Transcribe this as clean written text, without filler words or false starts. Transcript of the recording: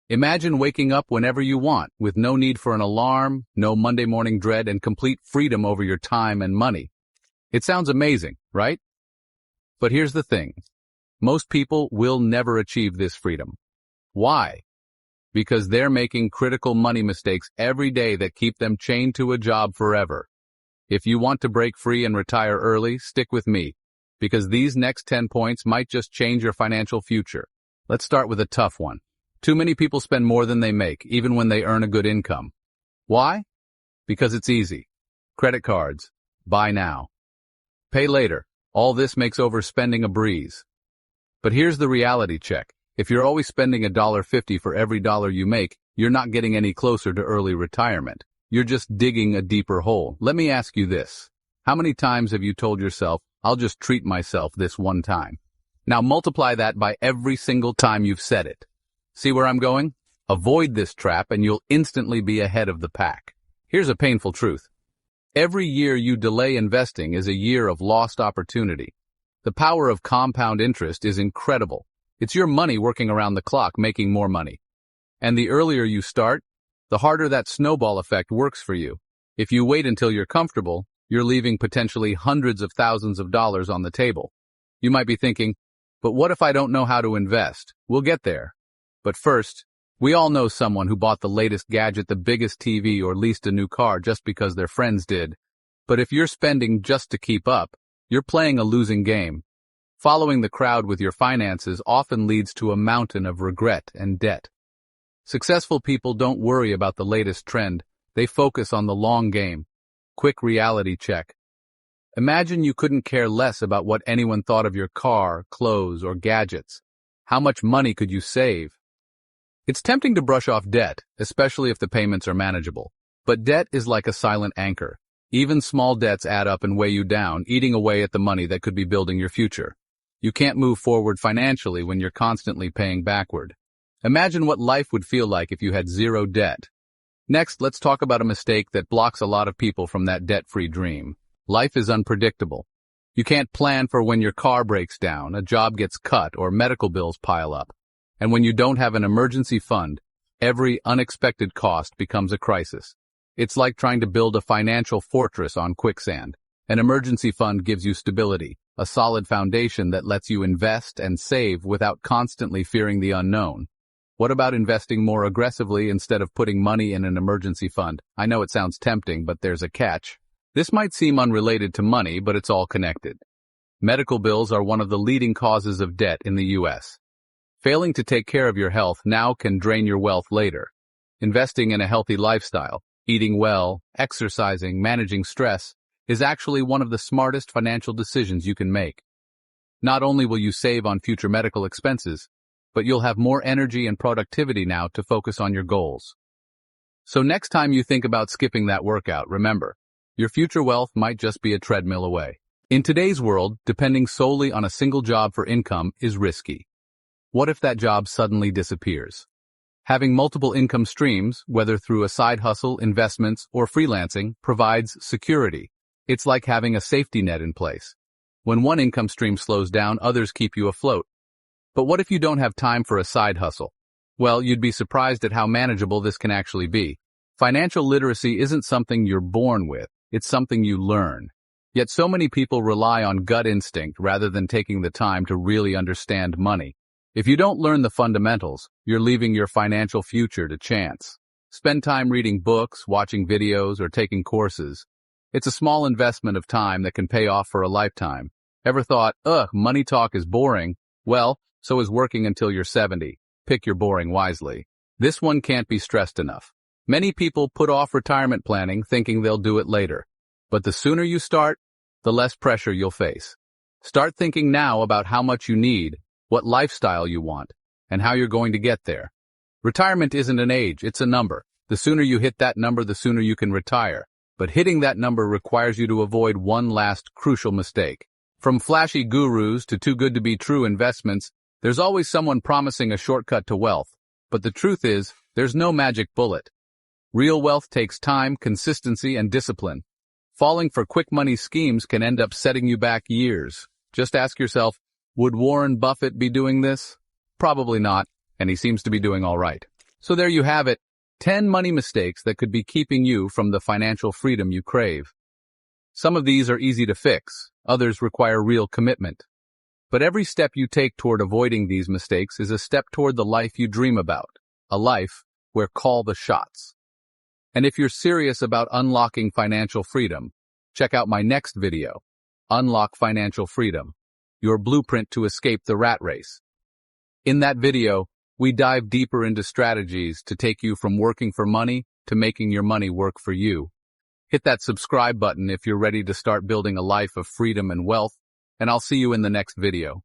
Imagine waking up whenever you want, with no need for an alarm, no Monday morning dread, and complete freedom over your time and money. It sounds amazing, right? But here's the thing. Most people will never achieve this freedom. Why? Because they're making critical money mistakes every day that keep them chained to a job forever. If you want to break free and retire early, stick with me, because these next 10 points might just change your financial future. Let's start with a tough one. Too many people spend more than they make, even when they earn a good income. Why? Because it's easy. Credit cards. Buy now. Pay later. All this makes overspending a breeze. But here's the reality check. If you're always spending $1.50 for every dollar you make, you're not getting any closer to early retirement. You're just digging a deeper hole. Let me ask you this. How many times have you told yourself, I'll just treat myself this one time? Now multiply that by every single time you've said it. See where I'm going? Avoid this trap and you'll instantly be ahead of the pack. Here's a painful truth. Every year you delay investing is a year of lost opportunity. The power of compound interest is incredible. It's your money working around the clock making more money. And the earlier you start, the harder that snowball effect works for you. If you wait until you're comfortable, you're leaving potentially hundreds of thousands of dollars on the table. You might be thinking, but what if I don't know how to invest? We'll get there. But first, we all know someone who bought the latest gadget, the biggest TV, or leased a new car just because their friends did. But if you're spending just to keep up, you're playing a losing game. Following the crowd with your finances often leads to a mountain of regret and debt. Successful people don't worry about the latest trend. They focus on the long game. Quick reality check. Imagine you couldn't care less about what anyone thought of your car, clothes, or gadgets. How much money could you save? It's tempting to brush off debt, especially if the payments are manageable. But debt is like a silent anchor. Even small debts add up and weigh you down, eating away at the money that could be building your future. You can't move forward financially when you're constantly paying backward. Imagine what life would feel like if you had zero debt. Next, let's talk about a mistake that blocks a lot of people from that debt-free dream. Life is unpredictable. You can't plan for when your car breaks down, a job gets cut, or medical bills pile up. And when you don't have an emergency fund, every unexpected cost becomes a crisis. It's like trying to build a financial fortress on quicksand. An emergency fund gives you stability, a solid foundation that lets you invest and save without constantly fearing the unknown. What about investing more aggressively instead of putting money in an emergency fund? I know it sounds tempting, but there's a catch. This might seem unrelated to money, but it's all connected. Medical bills are one of the leading causes of debt in the U.S. Failing to take care of your health now can drain your wealth later. Investing in a healthy lifestyle, eating well, exercising, managing stress, is actually one of the smartest financial decisions you can make. Not only will you save on future medical expenses, but you'll have more energy and productivity now to focus on your goals. So next time you think about skipping that workout, remember, your future wealth might just be a treadmill away. In today's world, depending solely on a single job for income is risky. What if that job suddenly disappears? Having multiple income streams, whether through a side hustle, investments, or freelancing, provides security. It's like having a safety net in place. When one income stream slows down, others keep you afloat. But what if you don't have time for a side hustle? Well, you'd be surprised at how manageable this can actually be. Financial literacy isn't something you're born with, it's something you learn. Yet so many people rely on gut instinct rather than taking the time to really understand money. If you don't learn the fundamentals, you're leaving your financial future to chance. Spend time reading books, watching videos, or taking courses. It's a small investment of time that can pay off for a lifetime. Ever thought, money talk is boring? Well, so is working until you're 70. Pick your boring wisely. This one can't be stressed enough. Many people put off retirement planning thinking they'll do it later. But the sooner you start, the less pressure you'll face. Start thinking now about how much you need, what lifestyle you want, and how you're going to get there. Retirement isn't an age, it's a number. The sooner you hit that number, the sooner you can retire. But hitting that number requires you to avoid one last crucial mistake. From flashy gurus to too good to be true investments, there's always someone promising a shortcut to wealth. But the truth is, there's no magic bullet. Real wealth takes time, consistency, and discipline. Falling for quick money schemes can end up setting you back years. Just ask yourself, would Warren Buffett be doing this? Probably not, and he seems to be doing all right. So there you have it, 10 money mistakes that could be keeping you from the financial freedom you crave. Some of these are easy to fix, others require real commitment. But every step you take toward avoiding these mistakes is a step toward the life you dream about, a life where call the shots. And if you're serious about unlocking financial freedom, check out my next video, Unlock Financial Freedom, your blueprint to escape the rat race. In that video, we dive deeper into strategies to take you from working for money to making your money work for you. Hit that subscribe button if you're ready to start building a life of freedom and wealth, and I'll see you in the next video.